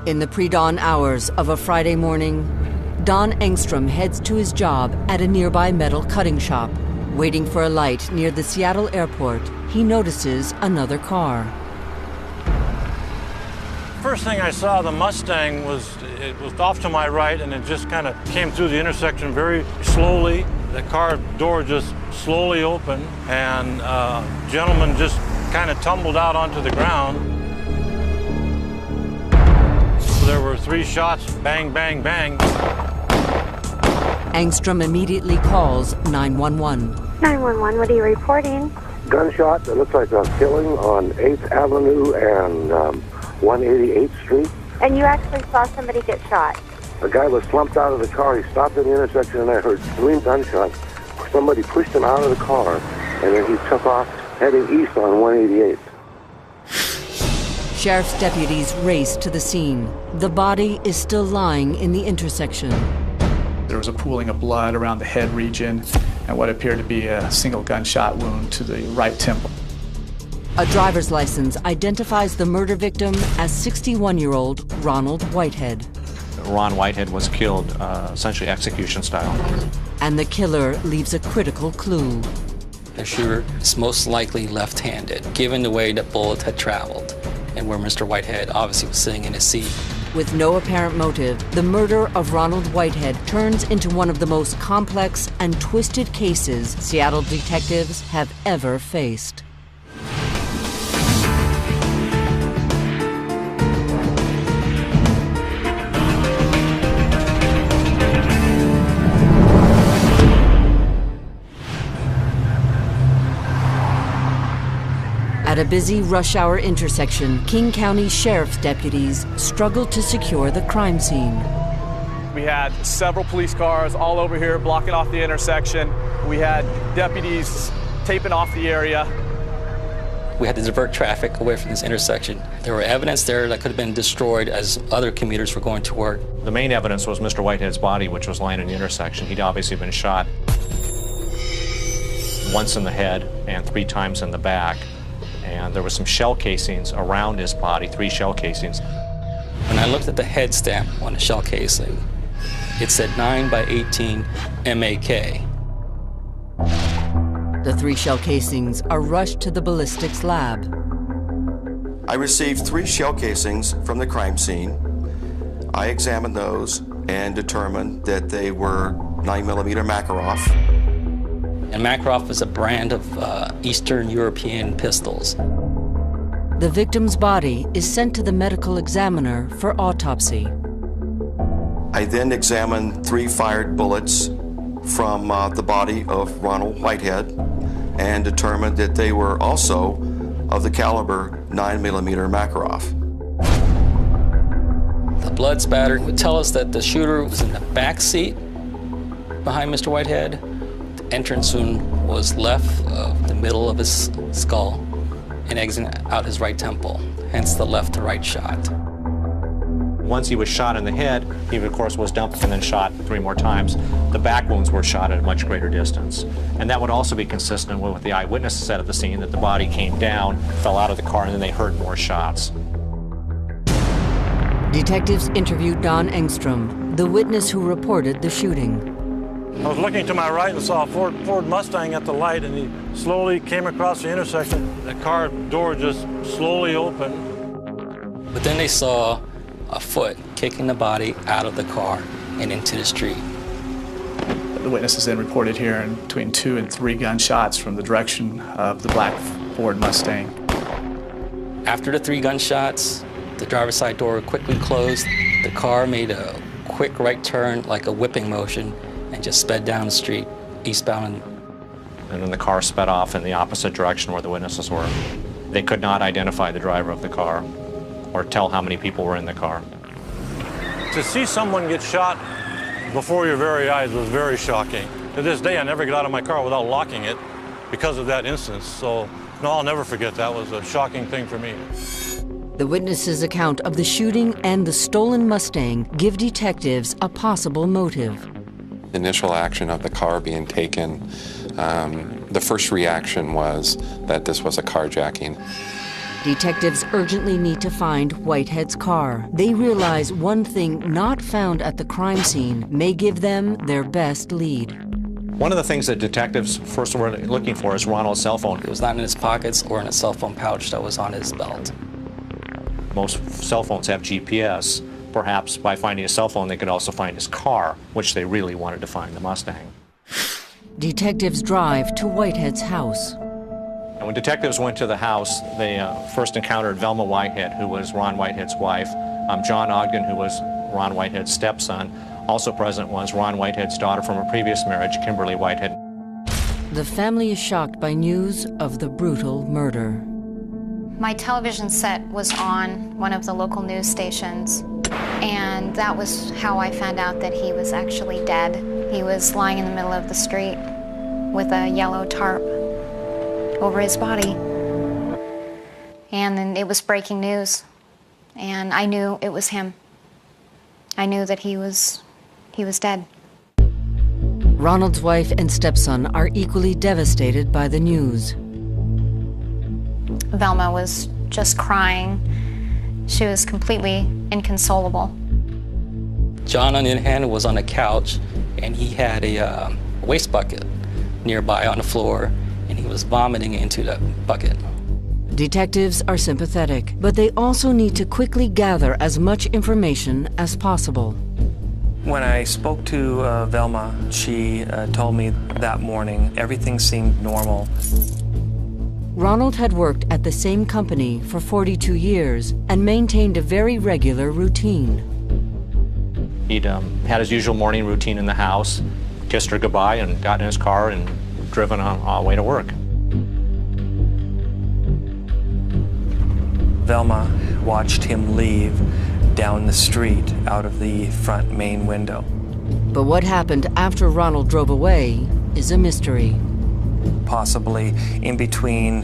In the pre-dawn hours of a Friday morning, Don Engstrom heads to his job at a nearby metal cutting shop. Waiting for a light near the Seattle airport, he notices another car. First thing I saw, the Mustang was off to my right, and it just kind of came through the intersection very slowly. The car door just slowly opened, and a gentleman just kind of tumbled out onto the ground. There were 3 shots, bang, bang, bang. Engstrom immediately calls 911. 911, what are you reporting? Gunshot, it looks like a killing on 8th Avenue and 188th Street. And you actually saw somebody get shot? A guy was slumped out of the car. He stopped at the intersection, and I heard 3 gunshots. Somebody pushed him out of the car, and then he took off heading east on 188th. Sheriff's deputies race to the scene. The body is still lying in the intersection. There was a pooling of blood around the head region and what appeared to be a single gunshot wound to the right temple. A driver's license identifies the murder victim as 61-year-old Ronald Whitehead. Ron Whitehead was killed essentially execution style. And the killer leaves a critical clue. The shooter is most likely left-handed, given the way that bullets had traveled, and where Mr. Whitehead obviously was sitting in his seat. With no apparent motive, the murder of Ronald Whitehead turns into one of the most complex and twisted cases Seattle detectives have ever faced. At a busy rush-hour intersection, King County Sheriff's deputies struggled to secure the crime scene. We had several police cars all over here blocking off the intersection. We had deputies taping off the area. We had to divert traffic away from this intersection. There were evidence there that could have been destroyed as other commuters were going to work. The main evidence was Mr. Whitehead's body, which was lying in the intersection. He'd obviously been shot once in the head and 3 times in the back. And there were some shell casings around his body, 3 shell casings. When I looked at the head stamp on the shell casing, it said 9x18 MAK. The 3 shell casings are rushed to the ballistics lab. I received 3 shell casings from the crime scene. I examined those and determined that they were 9mm Makarov. And Makarov is a brand of Eastern European pistols. The victim's body is sent to the medical examiner for autopsy. I then examined 3 fired bullets from the body of Ronald Whitehead and determined that they were also of the caliber 9mm Makarov. The blood spatter would tell us that the shooter was in the back seat behind Mr. Whitehead. The entrance wound was left of the middle of his skull and exiting out his right temple, hence the left to right shot. Once he was shot in the head, he of course was dumped and then shot 3 more times. The back wounds were shot at a much greater distance. And that would also be consistent with what the eyewitnesses said at the scene, that the body came down, fell out of the car, and then they heard more shots. Detectives interviewed Don Engstrom, the witness who reported the shooting. I was looking to my right and saw a Ford Mustang at the light, and he slowly came across the intersection. The car door just slowly opened. But then they saw a foot kicking the body out of the car and into the street. The witnesses then reported hearing between 2 and 3 gunshots from the direction of the black Ford Mustang. After the 3 gunshots, the driver's side door quickly closed. The car made a quick right turn, like a whipping motion, and just sped down the street, eastbound. And then the car sped off in the opposite direction where the witnesses were. They could not identify the driver of the car or tell how many people were in the car. To see someone get shot before your very eyes was very shocking. To this day, I never get out of my car without locking it because of that instance. So, no, I'll never forget. That was a shocking thing for me. The witness's account of the shooting and the stolen Mustang give detectives a possible motive. Initial action of the car being taken, the first reaction was that this was a carjacking. Detectives urgently need to find Whitehead's car. They realize one thing not found at the crime scene may give them their best lead. One of the things that detectives first were looking for is Ronald's cell phone. It was not in his pockets or in a cell phone pouch that was on his belt. Most cell phones have GPS. Perhaps by finding his cell phone, they could also find his car, which they really wanted to find, the Mustang. Detectives drive to Whitehead's house. And when detectives went to the house, they first encountered Velma Whitehead, who was Ron Whitehead's wife, John Ogden, who was Ron Whitehead's stepson. Also present was Ron Whitehead's daughter from a previous marriage, Kimberly Whitehead. The family is shocked by news of the brutal murder. My television set was on one of the local news stations, and that was how I found out that he was actually dead. He was lying in the middle of the street with a yellow tarp over his body. And then it was breaking news, and I knew it was him. I knew that he was dead. Ronald's wife and stepson are equally devastated by the news. Velma was just crying. She was completely inconsolable. John, on the other hand, was on a couch, and he had a waste bucket nearby on the floor, and he was vomiting into that bucket. Detectives are sympathetic, but they also need to quickly gather as much information as possible. When I spoke to Velma, she told me that morning everything seemed normal. Ronald had worked at the same company for 42 years and maintained a very regular routine. He'd had his usual morning routine in the house, kissed her goodbye, and got in his car and driven on our way to work. Velma watched him leave down the street out of the front main window. But what happened after Ronald drove away is a mystery. Possibly in between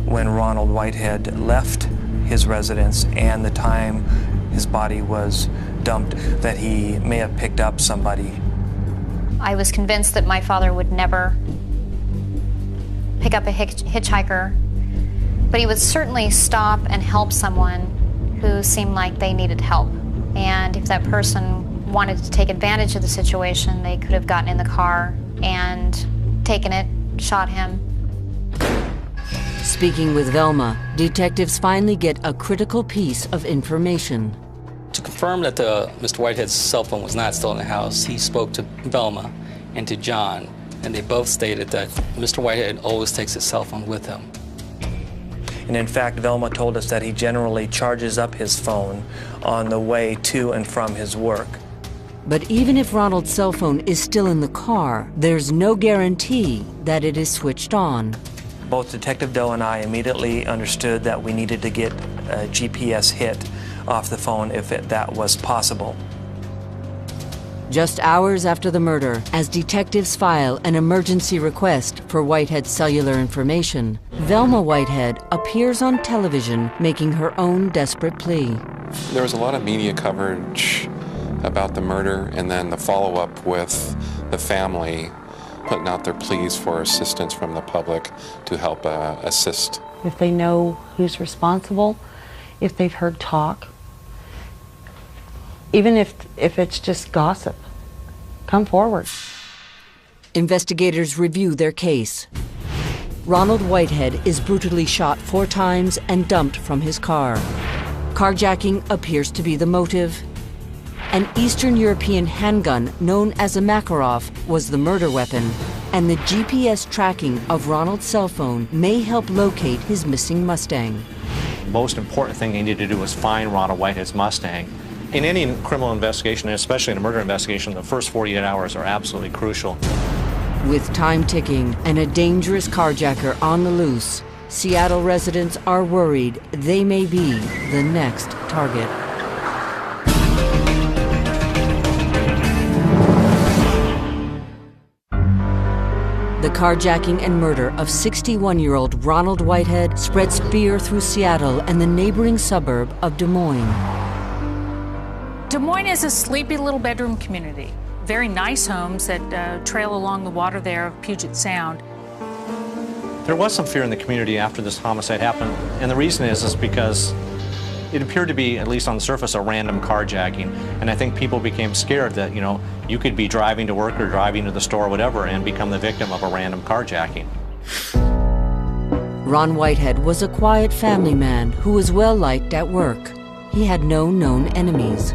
when Ronald Whitehead left his residence and the time his body was dumped, that he may have picked up somebody. I was convinced that my father would never pick up a hitchhiker, but he would certainly stop and help someone who seemed like they needed help. And if that person wanted to take advantage of the situation, they could have gotten in the car and taken it, shot him. Speaking with Velma, detectives finally get a critical piece of information. To confirm that Mr. Whitehead's cell phone was not still in the house, he spoke to Velma and to John, and they both stated that Mr. Whitehead always takes his cell phone with him. And in fact, Velma told us that he generally charges up his phone on the way to and from his work. But even if Ronald's cell phone is still in the car, there's no guarantee that it is switched on. Both Detective Doe and I immediately understood that we needed to get a GPS hit off the phone if that was possible. Just hours after the murder, as detectives file an emergency request for Whitehead's cellular information, Velma Whitehead appears on television making her own desperate plea. There was a lot of media coverage about the murder, and then the follow-up with the family putting out their pleas for assistance from the public to help assist. If they know who's responsible, if they've heard talk, even if it's just gossip, come forward. Investigators review their case. Ronald Whitehead is brutally shot 4 times and dumped from his car. Carjacking appears to be the motive. An Eastern European handgun known as a Makarov was the murder weapon, and the GPS tracking of Ronald's cell phone may help locate his missing Mustang. The most important thing they needed to do was find Ronald Whitehead's Mustang. In any criminal investigation, and especially in a murder investigation, the first 48 hours are absolutely crucial. With time ticking and a dangerous carjacker on the loose, Seattle residents are worried they may be the next target. The carjacking and murder of 61-year-old Ronald Whitehead spreads fear through Seattle and the neighboring suburb of Des Moines. Des Moines is a sleepy little bedroom community. Very nice homes that trail along the water there of Puget Sound. There was some fear in the community after this homicide happened, and the reason is because it appeared to be, at least on the surface, a random carjacking, and I think people became scared that, you could be driving to work or driving to the store or whatever and become the victim of a random carjacking. Ron Whitehead was a quiet family man who was well liked at work. He had no known enemies.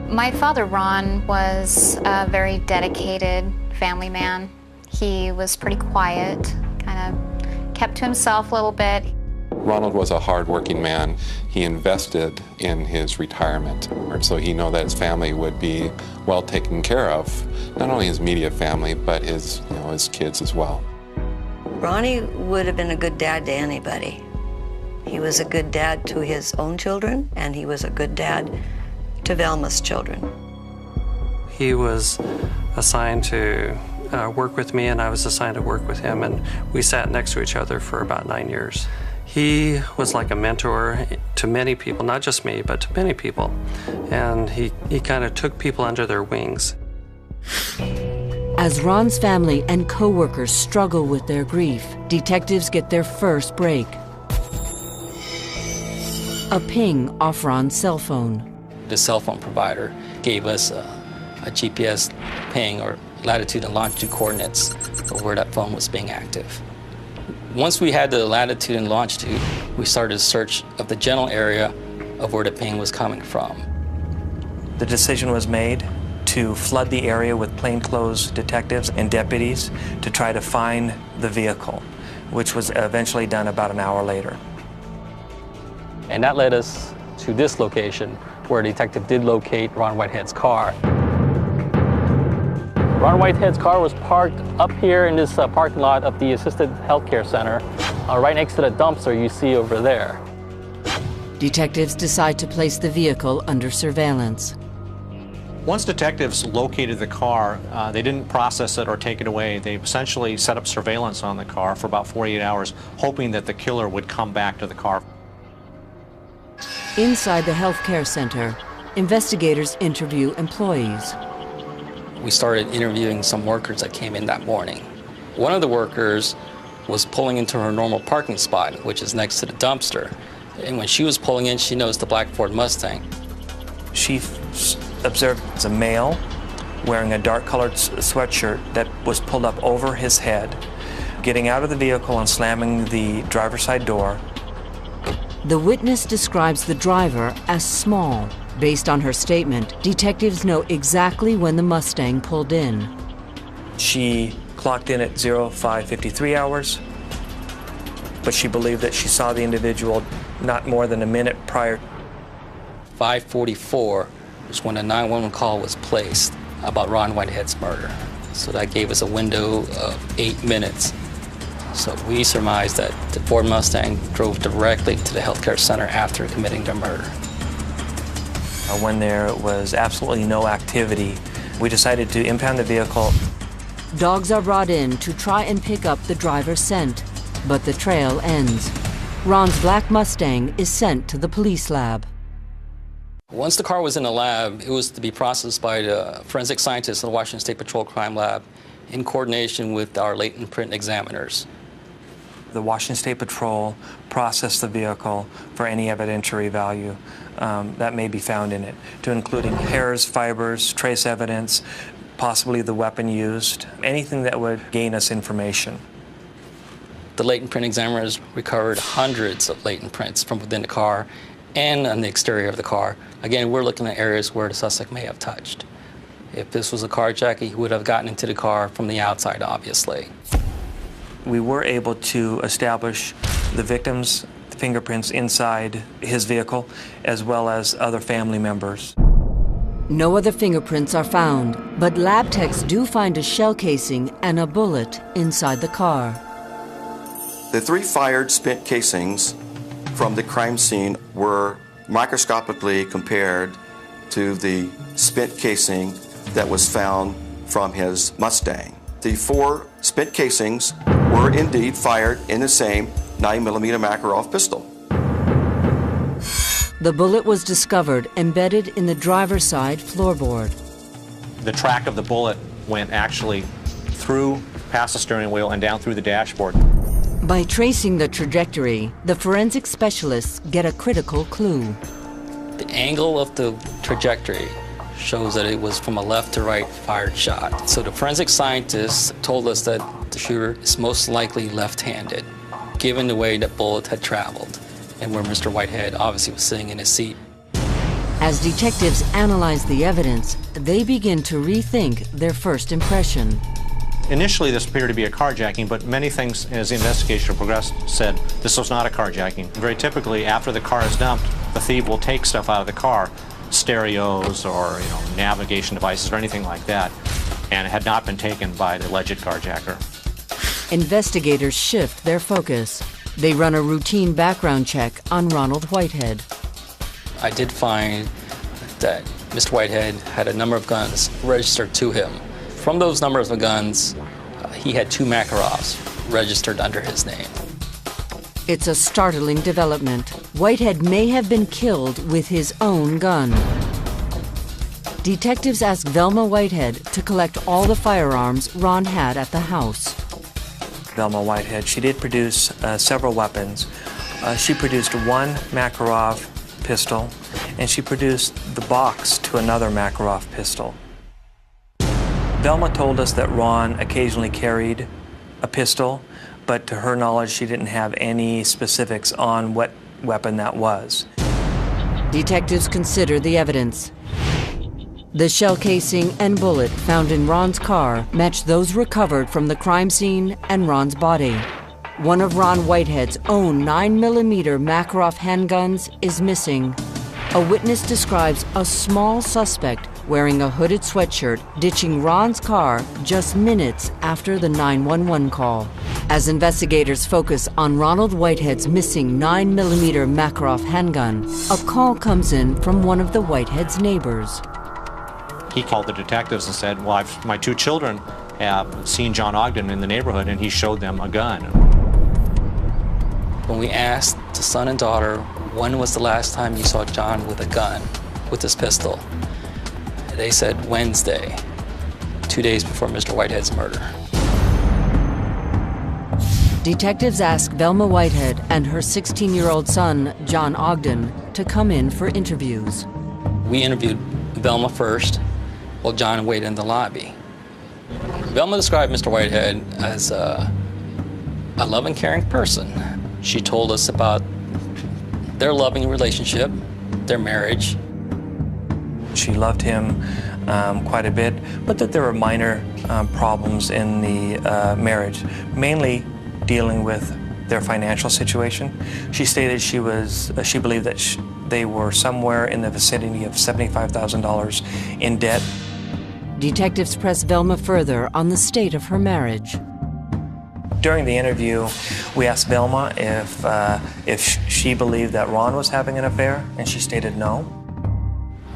My father, Ron, was a very dedicated family man. He was pretty quiet, kind of kept to himself a little bit. Ronald was a hard-working man. He invested in his retirement, so he knew that his family would be well taken care of, not only his immediate family, but his kids as well. Ronnie would have been a good dad to anybody. He was a good dad to his own children, and he was a good dad to Velma's children. He was assigned to work with me, and I was assigned to work with him, and we sat next to each other for about 9 years. He was like a mentor to many people, not just me, but to many people, and he kind of took people under their wings. As Ron's family and co-workers struggle with their grief, detectives get their first break. A ping off Ron's cell phone. The cell phone provider gave us a GPS ping, or latitude and longitude coordinates of where that phone was being active. Once we had the latitude and longitude, we started a search of the general area of where the ping was coming from. The decision was made to flood the area with plainclothes detectives and deputies to try to find the vehicle, which was eventually done about an hour later. And that led us to this location where a detective did locate Ron Whitehead's car. Ron Whitehead's car was parked up here in this parking lot of the Assisted Healthcare Center, right next to the dumpster you see over there. Detectives decide to place the vehicle under surveillance. Once detectives located the car, they didn't process it or take it away. They essentially set up surveillance on the car for about 48 hours, hoping that the killer would come back to the car. Inside the healthcare center, investigators interview employees. We started interviewing some workers that came in that morning. One of the workers was pulling into her normal parking spot, which is next to the dumpster. And when she was pulling in, she noticed the black Ford Mustang. She observed a male wearing a dark-colored sweatshirt that was pulled up over his head, getting out of the vehicle and slamming the driver's side door. The witness describes the driver as small. Based on her statement, detectives know exactly when the Mustang pulled in. She clocked in at 05:53 hours, but she believed that she saw the individual not more than a minute prior. 5:44 was when a 911 call was placed about Ron Whitehead's murder. So that gave us a window of 8 minutes. So we surmised that the Ford Mustang drove directly to the healthcare center after committing the murder. When there was absolutely no activity, we decided to impound the vehicle. Dogs are brought in to try and pick up the driver's scent, but the trail ends. Ron's black Mustang is sent to the police lab. Once the car was in the lab, it was to be processed by the forensic scientists of the Washington State Patrol Crime Lab in coordination with our latent print examiners. The Washington State Patrol processed the vehicle for any evidentiary value that may be found in it, to including hairs, fibers, trace evidence, possibly the weapon used, anything that would gain us information. The latent print examiners recovered hundreds of latent prints from within the car and on the exterior of the car. Again, we're looking at areas where the suspect may have touched. If this was a carjacking, he would have gotten into the car from the outside, obviously. We were able to establish the victim's fingerprints inside his vehicle, as well as other family members. No other fingerprints are found, but lab techs do find a shell casing and a bullet inside the car. The 3 fired spent casings from the crime scene were microscopically compared to the spent casing that was found from his Mustang. The 4 spent casings were indeed fired in the same 9mm Makarov pistol. The bullet was discovered embedded in the driver's side floorboard. The track of the bullet went actually through past the steering wheel and down through the dashboard. By tracing the trajectory, the forensic specialists get a critical clue. The angle of the trajectory shows that it was from a left to right fired shot. So the forensic scientists told us that the shooter is most likely left-handed, given the way the bullet had traveled and where Mr. Whitehead obviously was sitting in his seat. As detectives analyze the evidence, they begin to rethink their first impression. Initially, this appeared to be a carjacking, but many things, as the investigation progressed, said this was not a carjacking. Very typically, after the car is dumped, the thief will take stuff out of the car, stereos or navigation devices or anything like that, and it had not been taken by the alleged carjacker. Investigators shift their focus. They run a routine background check on Ronald Whitehead. I did find that Mr. Whitehead had a number of guns registered to him. From those numbers of guns, he had 2 Makarovs registered under his name. It's a startling development. Whitehead may have been killed with his own gun. Detectives ask Velma Whitehead to collect all the firearms Ron had at the house. Velma Whitehead, she did produce several weapons. She produced 1 Makarov pistol, and she produced the box to another Makarov pistol. Velma told us that Ron occasionally carried a pistol, but to her knowledge, she didn't have any specifics on what weapon that was. Detectives consider the evidence. The shell casing and bullet found in Ron's car match those recovered from the crime scene and Ron's body. One of Ron Whitehead's own 9mm Makarov handguns is missing. A witness describes a small suspect wearing a hooded sweatshirt ditching Ron's car just minutes after the 911 call. As investigators focus on Ronald Whitehead's missing 9mm Makarov handgun, a call comes in from one of the Whitehead's neighbors. He called the detectives and said, well, my 2 children have seen John Ogden in the neighborhood, and he showed them a gun. When we asked the son and daughter, when was the last time you saw John with a gun, with his pistol? They said Wednesday, 2 days before Mr. Whitehead's murder. Detectives ask Velma Whitehead and her 16-year-old son, John Ogden, to come in for interviews. We interviewed Velma first, while John waited in the lobby. Velma described Mr. Whitehead as a loving, caring person. She told us about their loving relationship, their marriage. She loved him quite a bit, but that there were minor problems in the marriage, mainly dealing with their financial situation. She stated she believed that they were somewhere in the vicinity of $75,000 in debt. Detectives press Velma further on the state of her marriage. During the interview, we asked Velma if she believed that Ron was having an affair, and she stated no.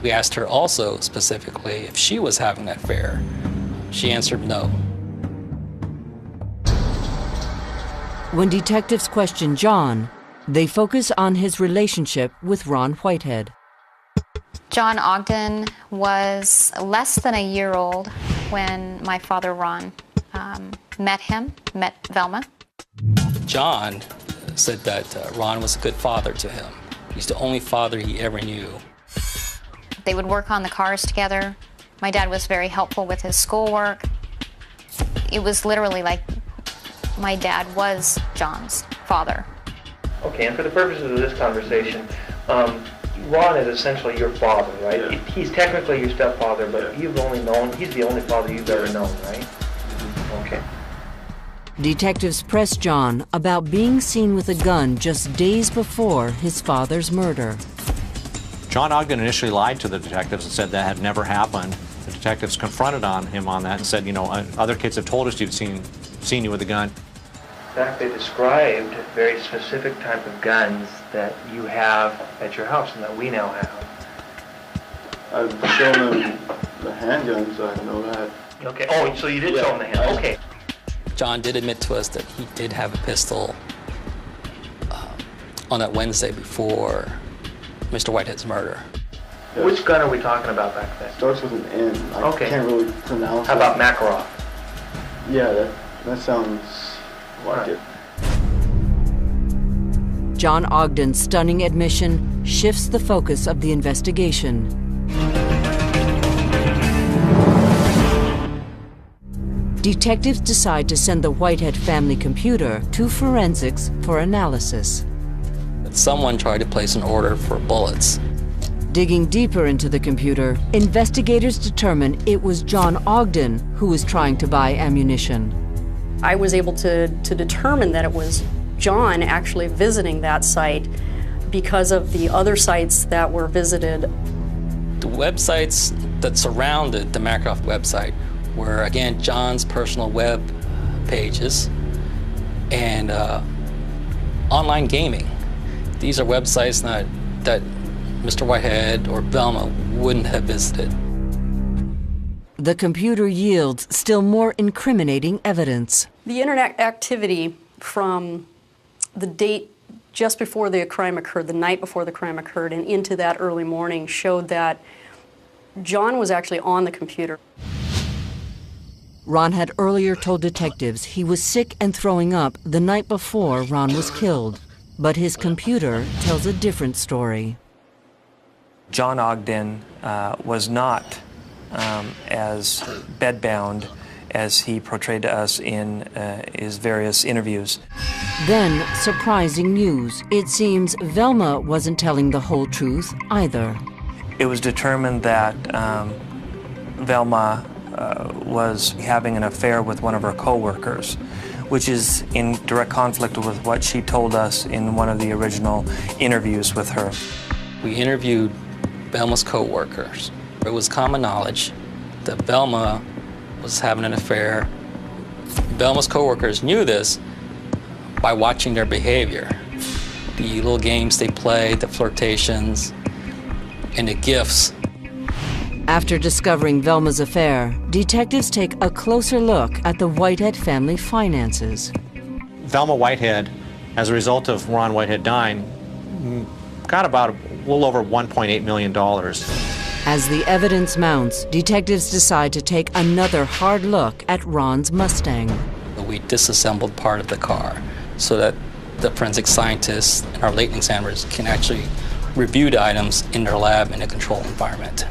We asked her also specifically if she was having an affair. She answered no. When detectives question John, they focus on his relationship with Ron Whitehead. John Ogden was less than a year old when my father Ron met Velma. John said that Ron was a good father to him. He's the only father he ever knew. They would work on the cars together. My dad was very helpful with his schoolwork. It was literally like my dad was John's father. Okay, and for the purposes of this conversation, Ron is essentially your father, right? Yeah. He's technically your stepfather, but he's the only father you've ever known, right? Okay. Detectives press John about being seen with a gun just days before his father's murder. John Ogden initially lied to the detectives and said that had never happened. The detectives confronted him on that and said, other kids have told us you've seen you with a gun. In fact, they described very specific type of guns that you have at your house and that we now have. I've shown them the handguns, I know that. Okay, oh, so you did show them the handguns, okay. John did admit to us that he did have a pistol on that Wednesday before Mr. Whitehead's murder. Yes. Which gun are we talking about back then? Starts with an N. I can't really pronounce it. How about Makarov? Yeah, that sounds like it. John Ogden's stunning admission shifts the focus of the investigation. Detectives decide to send the Whitehead family computer to forensics for analysis. Someone tried to place an order for bullets. Digging deeper into the computer, investigators determine it was John Ogden who was trying to buy ammunition. I was able to determine that it was John actually visiting that site because of the other sites that were visited. The websites that surrounded the Macroft website were, again, John's personal web pages and online gaming. These are websites that Mr. Whitehead or Velma wouldn't have visited. The computer yields still more incriminating evidence. The internet activity from the date just before the crime occurred, the night before the crime occurred, and into that early morning showed that John was actually on the computer. Ron had earlier told detectives he was sick and throwing up the night before Ron was killed. But his computer tells a different story. John Ogden was not as bedbound as he portrayed to us in his various interviews. Then, surprising news. It seems Velma wasn't telling the whole truth either. It was determined that Velma was having an affair with one of her co-workers, which is in direct conflict with what she told us in one of the original interviews with her. We interviewed Velma's co-workers. It was common knowledge that Velma was having an affair. Velma's co-workers knew this by watching their behavior. The little games they played, the flirtations, and the gifts. After discovering Velma's affair, detectives take a closer look at the Whitehead family finances. Velma Whitehead, as a result of Ron Whitehead dying, got about a little over $1.8 million. As the evidence mounts, detectives decide to take another hard look at Ron's Mustang. We disassembled part of the car so that the forensic scientists and our latent examiners can actually review the items in their lab in a controlled environment.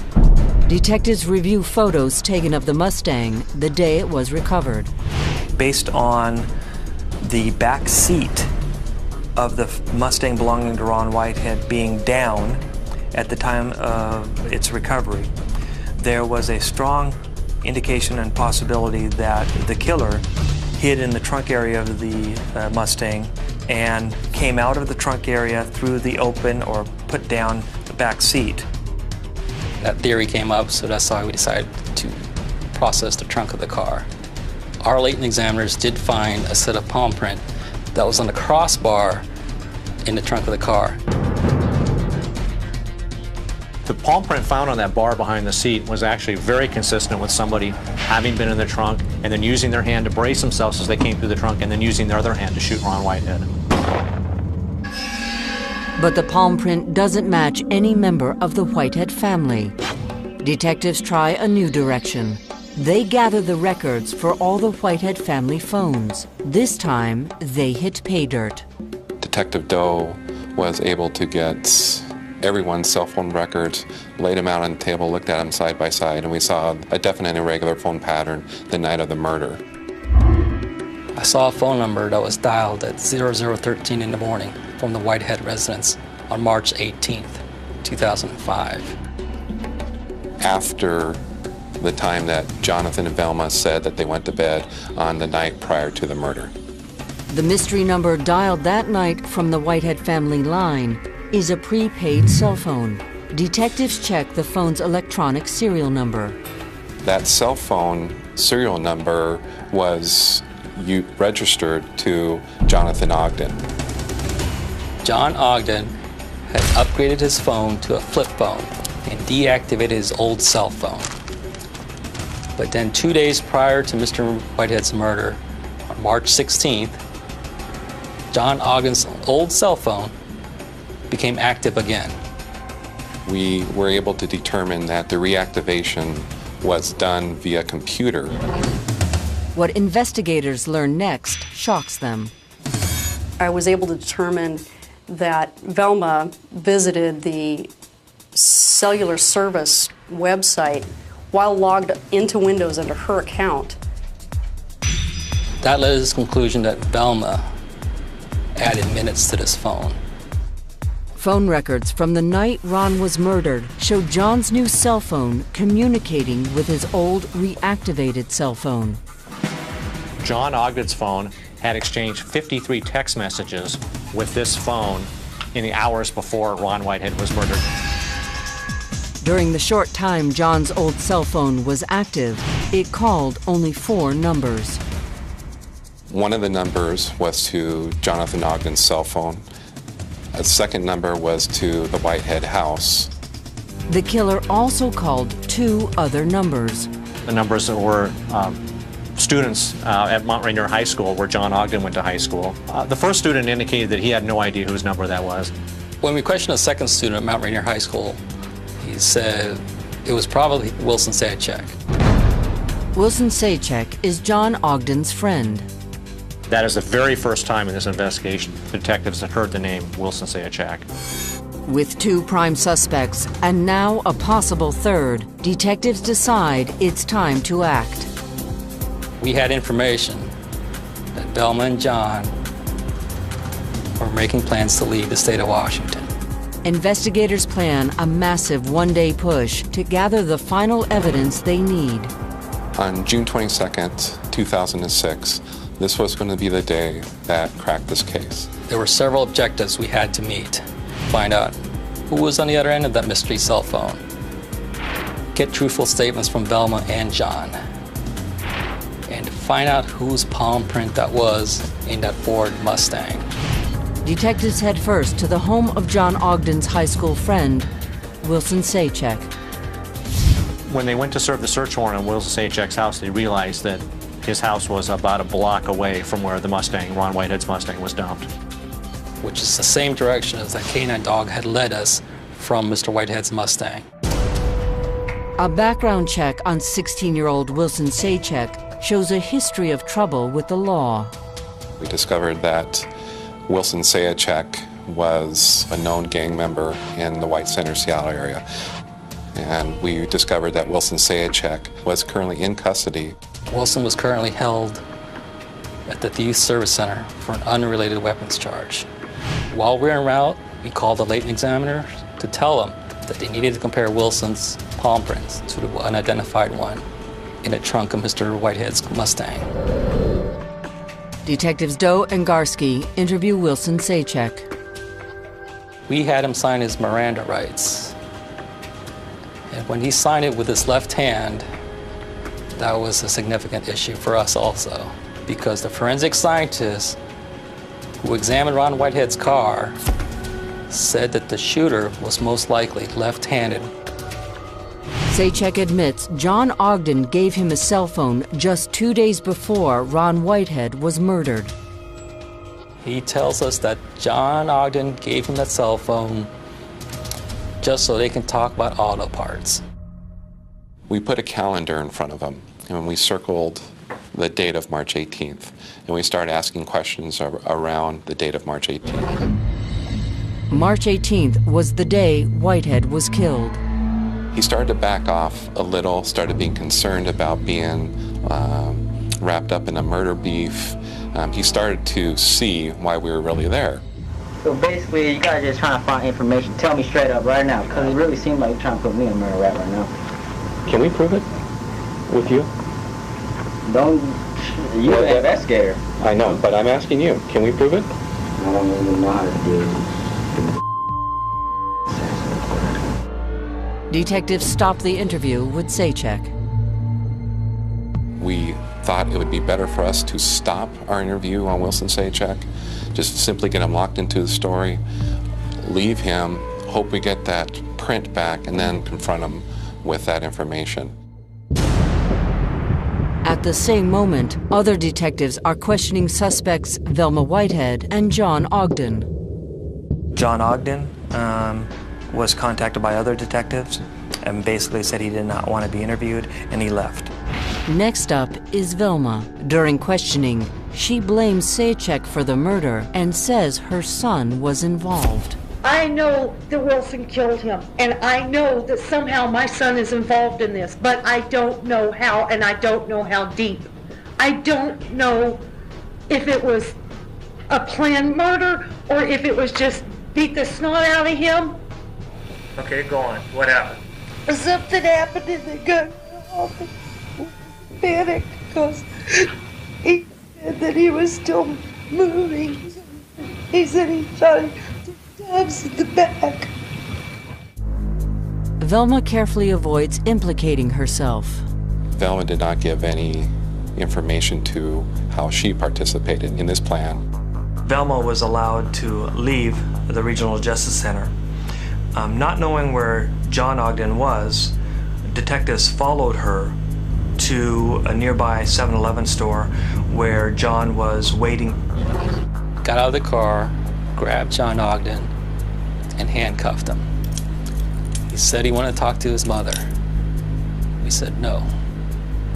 Detectives review photos taken of the Mustang the day it was recovered. Based on the back seat of the Mustang belonging to Ron Whitehead being down at the time of its recovery, there was a strong indication and possibility that the killer hid in the trunk area of the Mustang and came out of the trunk area through the open or put down the back seat. That theory came up, so that's why we decided to process the trunk of the car. Our latent examiners did find a set of palm print that was on the crossbar in the trunk of the car. The palm print found on that bar behind the seat was actually very consistent with somebody having been in the trunk and then using their hand to brace themselves as they came through the trunk and then using their other hand to shoot Ron Whitehead. But the palm print doesn't match any member of the Whitehead family. Detectives try a new direction. They gather the records for all the Whitehead family phones. This time, they hit pay dirt. Detective Doe was able to get everyone's cell phone records, laid them out on the table, looked at them side by side, and we saw a definite irregular phone pattern the night of the murder. I saw a phone number that was dialed at 0013 in the morning from the Whitehead residence on March 18th, 2005. After the time that Jonathan and Velma said that they went to bed on the night prior to the murder. The mystery number dialed that night from the Whitehead family line is a prepaid cell phone. Detectives check the phone's electronic serial number. That cell phone serial number was registered to Jonathan Ogden. John Ogden had upgraded his phone to a flip phone and deactivated his old cell phone. But then 2 days prior to Mr. Whitehead's murder, on March 16th, John Ogden's old cell phone became active again. We were able to determine that the reactivation was done via computer. What investigators learn next shocks them. I was able to determine that Velma visited the cellular service website while logged into Windows under her account. That led to the conclusion that Velma added minutes to this phone. Phone records from the night Ron was murdered show John's new cell phone communicating with his old reactivated cell phone. John Ogden's phone had exchanged 53 text messages with this phone in the hours before Ron Whitehead was murdered. During the short time John's old cell phone was active, it called only 4 numbers. One of the numbers was to Jonathan Ogden's cell phone. A second number was to the Whitehead house. The killer also called 2 other numbers. The numbers that were students at Mount Rainier High School, where John Ogden went to high school. The first student indicated that he had no idea whose number that was. When we questioned a second student at Mount Rainier High School, he said it was probably Wilson Sayachek. Wilson Sayachek is John Ogden's friend. That is the very first time in this investigation detectives had heard the name Wilson Sayachek. With 2 prime suspects and now a possible third, detectives decide it's time to act. We had information that Velma and John were making plans to leave the state of Washington. Investigators plan a massive one-day push to gather the final evidence they need. On June 22nd, 2006, this was going to be the day that cracked this case. There were several objectives we had to meet. Find out who was on the other end of that mystery cell phone. Get truthful statements from Velma and John. And find out whose palm print that was in that Ford Mustang. Detectives head first to the home of John Ogden's high school friend, Wilson Sayachek. When they went to serve the search warrant on Wilson Sayachek's house, they realized that his house was about a block away from where the Mustang, Ron Whitehead's Mustang, was dumped. Which is the same direction as that canine dog had led us from Mr. Whitehead's Mustang. A background check on 16-year-old Wilson Sayachek shows a history of trouble with the law. We discovered that Wilson Sayachek was a known gang member in the White Center, Seattle area. And we discovered that Wilson Sayachek was currently in custody. Wilson was currently held at the Youth Service Center for an unrelated weapons charge. While we were en route, we called the latent examiner to tell them that they needed to compare Wilson's palm prints to the unidentified one in the trunk of Mr. Whitehead's Mustang. Detectives Doe and Garski interview Wilson Sayachek. We had him sign his Miranda rights. And when he signed it with his left hand, that was a significant issue for us also, because the forensic scientist who examined Ron Whitehead's car said that the shooter was most likely left-handed. Sayachek admits John Ogden gave him a cell phone just 2 days before Ron Whitehead was murdered. He tells us that John Ogden gave him that cell phone just so they can talk about auto parts. We put a calendar in front of him, and we circled the date of March 18th, and we started asking questions around the date of March 18th. March 18th was the day Whitehead was killed. He started to back off a little, started being concerned about being wrapped up in a murder beef. He started to see why we were really there. So basically, you guys are just trying to find information. Tell me straight up right now, because it really seems like you're trying to put me in a murder rap right now. Can we prove it with you? Don't, you're the investigator. I know, but I'm asking you, can we prove it? I don't even know how to do it. Detectives stopped the interview with Sayachek. We thought it would be better for us to stop our interview on Wilson Sayachek, just simply get him locked into the story, leave him, hope we get that print back, and then confront him with that information. At the same moment, other detectives are questioning suspects Velma Whitehead and John Ogden. John Ogden was contacted by other detectives and basically said he did not want to be interviewed, and he left. Next up is Velma. During questioning, She blames Saychek for the murder and says her son was involved. I know that Wilson killed him, and I know that somehow my son is involved in this, but I don't know how, and I don't know how deep. I don't know if it was a planned murder or if it was just beat the snot out of him. Okay, go on. What happened? Something happened and they got off and panicked because he said that he was still moving. He said he shot him 3 times in the back. Velma carefully avoids implicating herself. Velma did not give any information to how she participated in this plan. Velma was allowed to leave the Regional Justice Center. Not knowing where John Ogden was, detectives followed her to a nearby 7-Eleven store where John was waiting. Got out of the car, grabbed John Ogden, and handcuffed him. He said he wanted to talk to his mother. We said no,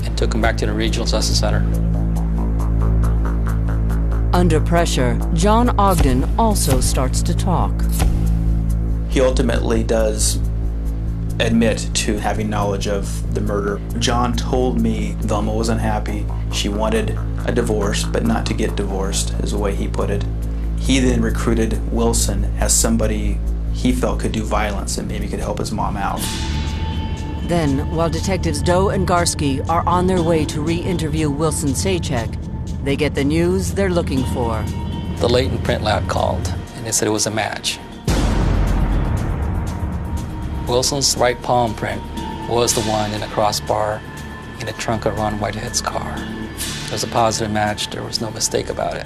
and took him back to the Regional Justice Center. Under pressure, John Ogden also starts to talk. He ultimately does admit to having knowledge of the murder. John told me Velma was unhappy. She wanted a divorce, but not to get divorced, is the way he put it. He then recruited Wilson as somebody he felt could do violence and maybe could help his mom out. Then, while detectives Doe and Garsky are on their way to re-interview Wilson Saychek, they get the news they're looking for. The latent print lab called, and they said it was a match. Wilson's right palm print was the one in the crossbar in the trunk of Ron Whitehead's car. It was a positive match. There was no mistake about it.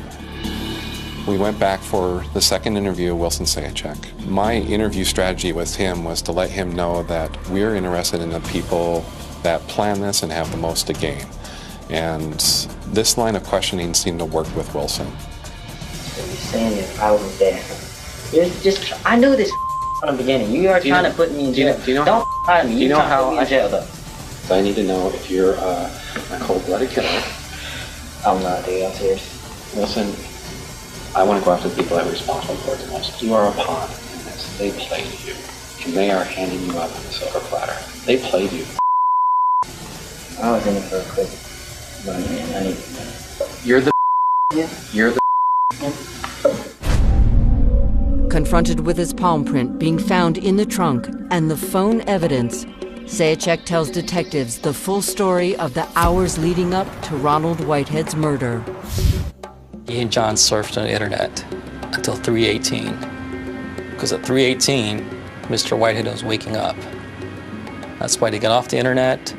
We went back for the second interview of Wilson Saychek. My interview strategy with him was to let him know that we're interested in the people that plan this and have the most to gain. And this line of questioning seemed to work with Wilson. So you're saying if I was there, I knew this from the beginning. You are trying to put me in jail. Don't lie to me. You know how I jailed up. So I need to know if you're a cold-blooded killer. I'm not, dude. I'm serious. Listen, I want to go after the people that are responsible for it the most. You are a pawn in this. They played you. And they are handing you up on the silver platter. They played you. I was in it for a quick run, man. I need to know. You're the You're the Confronted with his palm print being found in the trunk and the phone evidence, Saychek tells detectives the full story of the hours leading up to Ronald Whitehead's murder. He and John surfed on the internet until 3:18. Because at 3:18, Mr. Whitehead was waking up. That's why they got off the internet.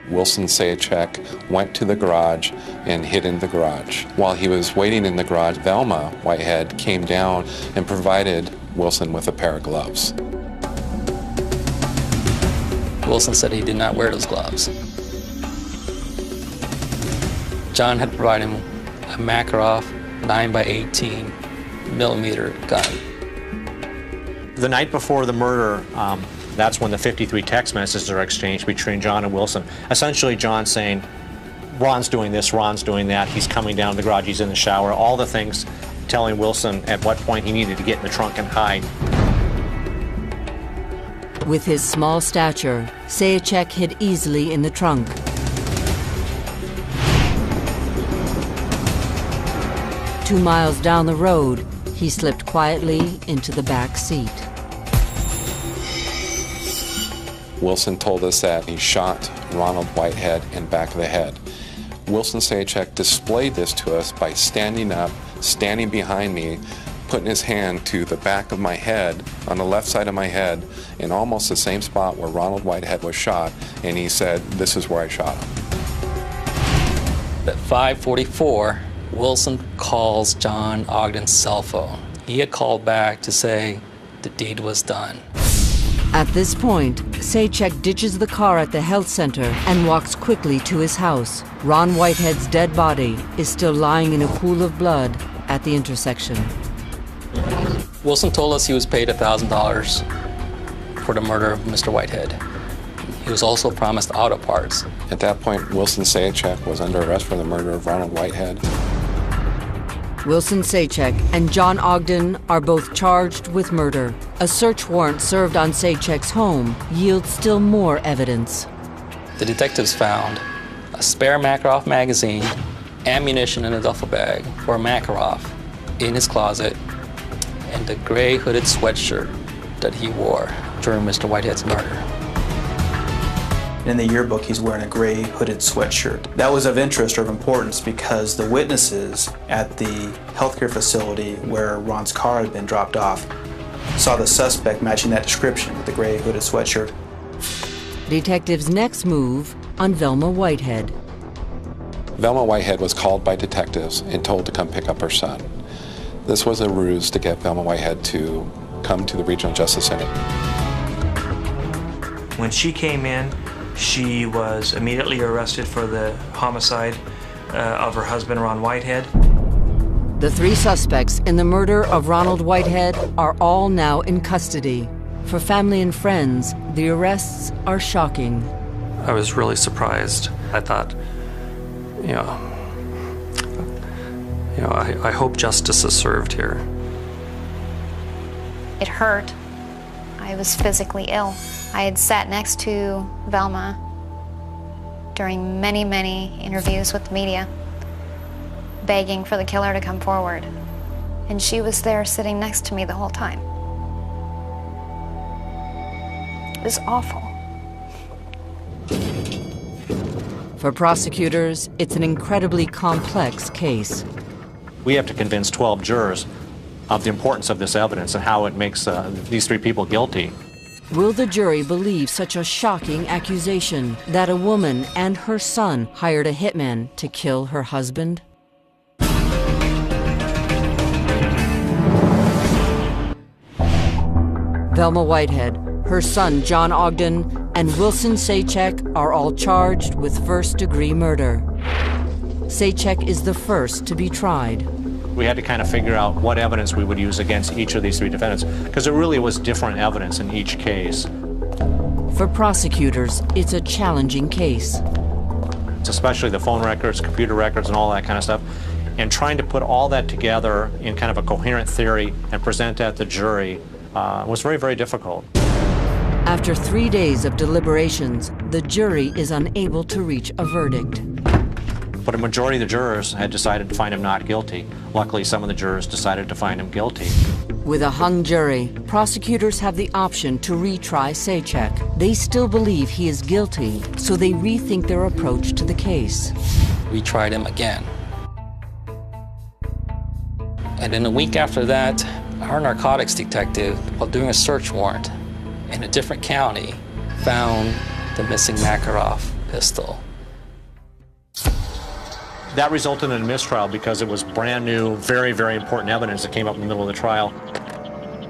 Wilson Saychek went to the garage and hid in the garage. While he was waiting in the garage, Velma Whitehead came down and provided Wilson with a pair of gloves. Wilson said he did not wear those gloves. John had provided him a Makarov 9x18 millimeter gun. The night before the murder, that's when the 53 text messages are exchanged between John and Wilson. Essentially, John saying, Ron's doing this, Ron's doing that, he's coming down the garage, he's in the shower, all the things telling Wilson at what point he needed to get in the trunk and hide. With his small stature, Saychek hid easily in the trunk. Two miles down the road, he slipped quietly into the back seat. Wilson told us that he shot Ronald Whitehead in the back of the head. Wilson Saychek displayed this to us by standing up, standing behind me, putting his hand to the back of my head, on the left side of my head, in almost the same spot where Ronald Whitehead was shot, and he said, "This is where I shot him." At 5:44, Wilson calls John Ogden's cell phone. He had called back to say the deed was done. At this point, Saychek ditches the car at the health center and walks quickly to his house. Ron Whitehead's dead body is still lying in a pool of blood at the intersection. Wilson told us he was paid $1,000 for the murder of Mr. Whitehead. He was also promised auto parts. At that point, Wilson Sayachek was under arrest for the murder of Ronald Whitehead. Wilson Sayachek and John Ogden are both charged with murder. A search warrant served on Sayachek's home yields still more evidence. The detectives found a spare Makarov magazine, ammunition in a duffel bag for Makarov in his closet, and a gray hooded sweatshirt that he wore during Mr. Whitehead's murder. In the yearbook, he's wearing a gray hooded sweatshirt. That was of interest or of importance because the witnesses at the healthcare facility where Ron's car had been dropped off saw the suspect matching that description with the gray hooded sweatshirt. Detectives' next move on Velma Whitehead. Velma Whitehead was called by detectives and told to come pick up her son. This was a ruse to get Velma Whitehead to come to the Regional Justice Center. When she came in, she was immediately arrested for the homicide of her husband, Ron Whitehead. The three suspects in the murder of Ronald Whitehead are all now in custody. For family and friends, the arrests are shocking. I was really surprised. I thought, I hope justice is served here. It hurt. I was physically ill. I had sat next to Velma during many, many interviews with the media, begging for the killer to come forward. And she was there sitting next to me the whole time. It was awful. For prosecutors, it's an incredibly complex case. We have to convince 12 jurors of the importance of this evidence and how it makes these three people guilty. Will the jury believe such a shocking accusation that a woman and her son hired a hitman to kill her husband? Velma Whitehead, her son John Ogden, and Wilson Sayachek are all charged with first-degree murder. Sayachek is the first to be tried. We had to kind of figure out what evidence we would use against each of these three defendants, because there really was different evidence in each case. For prosecutors, it's a challenging case. It's especially the phone records, computer records, and all that kind of stuff. And trying to put all that together in kind of a coherent theory and present that to the jury was very, very difficult. After 3 days of deliberations, the jury is unable to reach a verdict. But a majority of the jurors had decided to find him not guilty. Luckily, some of the jurors decided to find him guilty. With a hung jury, prosecutors have the option to retry Sayachek. They still believe he is guilty, so they rethink their approach to the case. We tried him again. And in a week after that, our narcotics detective, while doing a search warrant in a different county, found the missing Makarov pistol. That resulted in a mistrial because it was brand new, very, very important evidence that came up in the middle of the trial.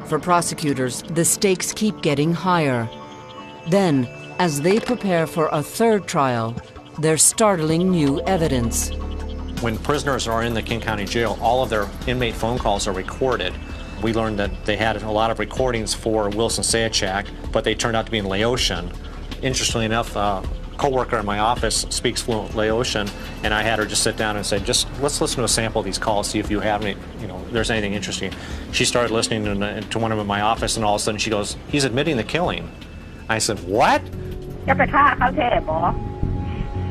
For prosecutors, the stakes keep getting higher. Then, as they prepare for a third trial, there's startling new evidence. When prisoners are in the King County Jail, all of their inmate phone calls are recorded. We learned that they had a lot of recordings for Wilson Sayachek, but they turned out to be in Laotian. Interestingly enough, co-worker in my office speaks fluent Laotian, and I had her just sit down and say, let's listen to a sample of these calls, see if you have any, there's anything interesting. She started listening to one of them in my office, and all of a sudden she goes, he's admitting the killing. I said, what? จะไปฆ่าเขาแท้บ่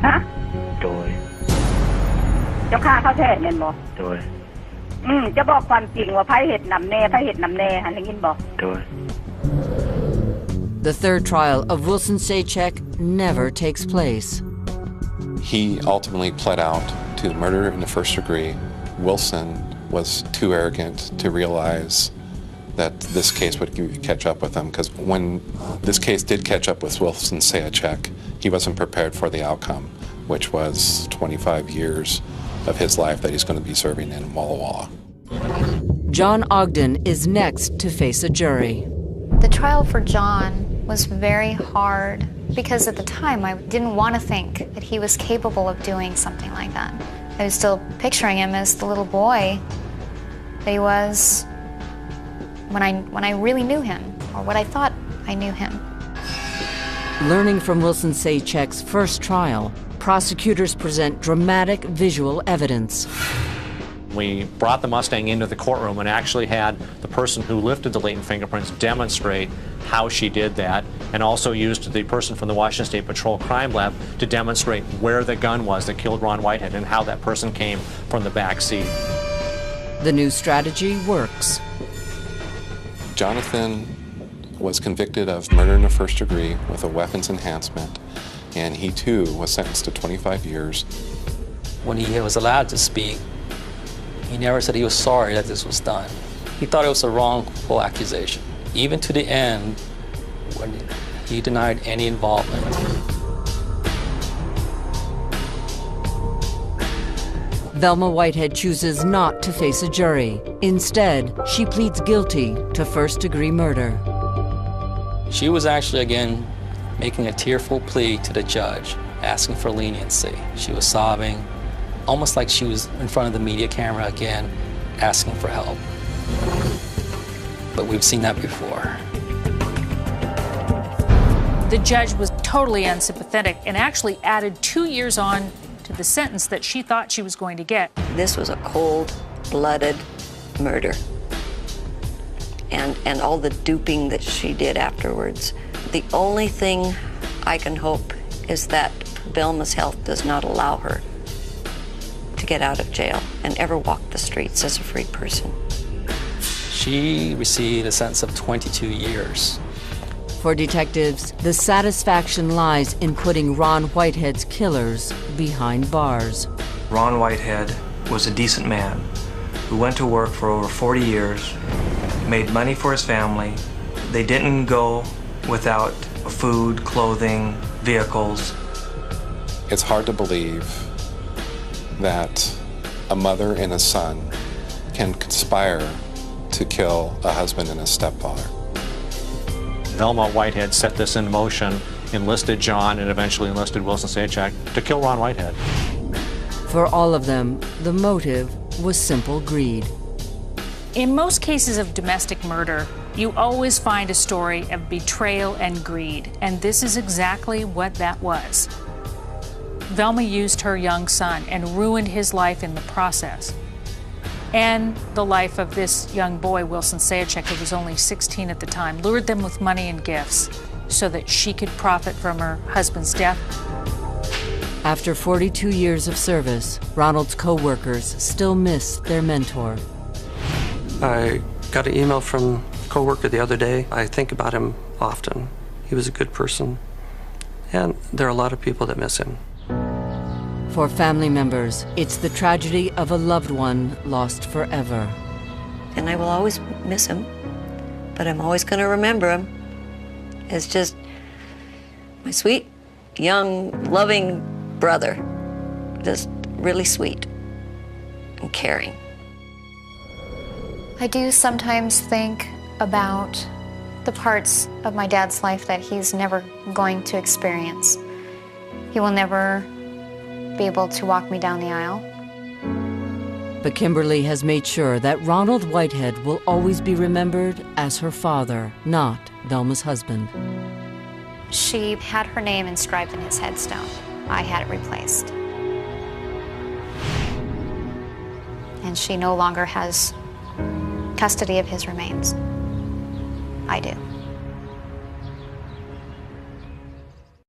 ฮะโดยจะฆ่าเขาแท้แม่นบ่โดยจะบอกความจริงว่าไผเฮ็ดนำแน่หันได้ยินบ่โดย The third trial of Wilson Sayachek never takes place. He ultimately pled out to murder in the first degree. Wilson was too arrogant to realize that this case would catch up with him, because when this case did catch up with Wilson Sayachek, he wasn't prepared for the outcome, which was 25 years of his life that he's going to be serving in Walla Walla. John Ogden is next to face a jury. The trial for John was very hard because at the time I didn't want to think that he was capable of doing something like that. I was still picturing him as the little boy that he was when I really knew him, or what I thought I knew him. Learning from Wilson Saychek's first trial, prosecutors present dramatic visual evidence. We brought the Mustang into the courtroom and actually had the person who lifted the latent fingerprints demonstrate how she did that, and also used the person from the Washington State Patrol Crime Lab to demonstrate where the gun was that killed Ron Whitehead and how that person came from the back seat. The new strategy works. Jonathan was convicted of murder in the first degree with a weapons enhancement, and he too was sentenced to 25 years. When he was allowed to speak, he never said he was sorry that this was done. He thought it was a wrongful accusation, even to the end when he denied any involvement. Velma Whitehead chooses not to face a jury. Instead, she pleads guilty to first-degree murder. She was actually, again, making a tearful plea to the judge, asking for leniency. She was sobbing, almost like she was in front of the media camera again, asking for help. But we've seen that before. The judge was totally unsympathetic and actually added 2 years on to the sentence that she thought she was going to get. This was a cold-blooded murder. And all the duping that she did afterwards. The only thing I can hope is that Velma's health does not allow her to get out of jail and ever walk the streets as a free person. She received a sentence of 22 years. For detectives, the satisfaction lies in putting Ron Whitehead's killers behind bars. Ron Whitehead was a decent man who went to work for over 40 years, made money for his family. They didn't go without food, clothing, vehicles. It's hard to believe that a mother and a son can conspire to kill a husband and a stepfather. Velma Whitehead set this in motion, enlisted John, and eventually enlisted Wilson Saychek to kill Ron Whitehead. For all of them, the motive was simple greed. In most cases of domestic murder, you always find a story of betrayal and greed, and this is exactly what that was. Velma used her young son and ruined his life in the process, and the life of this young boy, Wilson Saychek, who was only 16 at the time, lured them with money and gifts so that she could profit from her husband's death. After 42 years of service, Ronald's co-workers still miss their mentor. I got an email from a co-worker the other day. I think about him often. He was a good person, and there are a lot of people that miss him. For family members, it's the tragedy of a loved one lost forever. And I will always miss him, but I'm always going to remember him as just my sweet, young, loving brother. Just really sweet and caring. I do sometimes think about the parts of my dad's life that he's never going to experience. He will never be able to walk me down the aisle. But Kimberly has made sure that Ronald Whitehead will always be remembered as her father, not Velma's husband. She had her name inscribed in his headstone. I had it replaced. And she no longer has custody of his remains. I do.